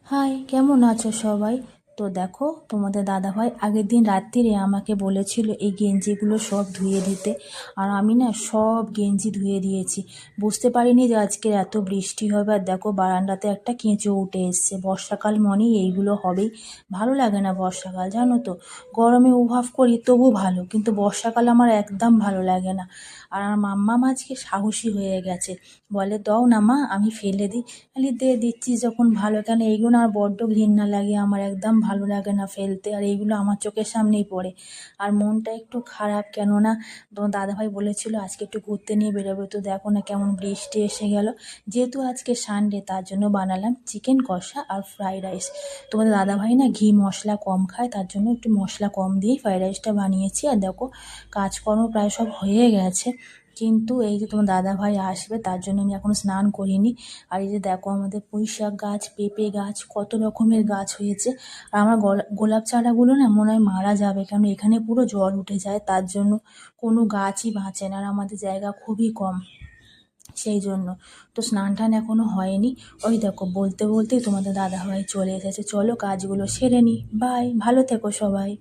High, কেমন আছো সবাই? তো দেখো, তোমাদের দাদাভাই আগের দিন রাত্রিরে আমাকে বলেছিল এই গেঞ্জিগুলো সব ধুয়ে দিতে। আর আমি না সব গেঞ্জি ধুয়ে দিয়েছি। বুঝতে পারিনি যে আজকে এত বৃষ্টি হবে। আর দেখো, বারান্দাতে একটা কেঁচো উঠে এসছে। বর্ষাকাল মনেই এইগুলো হবেই। ভালো লাগে না বর্ষাকাল, জানো তো। গরমে উভাব করি তবু ভালো, কিন্তু বর্ষাকাল আমার একদম ভালো লাগে না। আর আমার মাম্মা আজকে সাহসী হয়ে গেছে, বলে দাও না মা, আমি ফেলে দিই। খালি দিচ্ছিস যখন ভালো, কেন এইগুলো না আর বড্ড ঘৃণা লাগে আমার, একদম ভালো লাগে না ফেলতে। আর এইগুলো আমার চোখের সামনেই পড়ে। আর মনটা একটু খারাপ, কেননা তোমার দাদাভাই বলেছিল আজকে একটু ঘুরতে নিয়ে বেরোবে। তো দেখো না কেমন বৃষ্টি এসে গেল। যেহেতু আজকে সানডে, তার জন্য বানালাম চিকেন কষা আর ফ্রাইড রাইস। তোমাদের দাদাভাই না ঘি মশলা কম খায়, তার জন্য একটু মশলা কম দিয়েই ফ্রাইড রাইসটা বানিয়েছি। আর দেখো, কাজকর্ম প্রায় সব হয়ে গেছে। কিন্তু এই যে তোমার দাদাভাই আসবে, তার জন্য আমি এখনো স্নান করিনি। আর এই যে দেখো, আমাদের পুঁইশাক গাছ, পেঁপে গাছ, কত রকমের গাছ হয়েছে। আর আমার গোলাপ চারাগুলো না মনে হয় মারা যাবে, কারণ এখানে পুরো জল উঠে যায়, তার জন্য কোনো গাছই বাঁচে না। আর আমাদের জায়গা খুবই কম, সেই জন্য। তো স্নান টান এখনো হয়নি। ওই দেখো, বলতে বলতেই তোমাদের দাদাভাই চলে এসেছে। চলো কাজগুলো সেরে নিই। বাই, ভালো থেকো সবাই।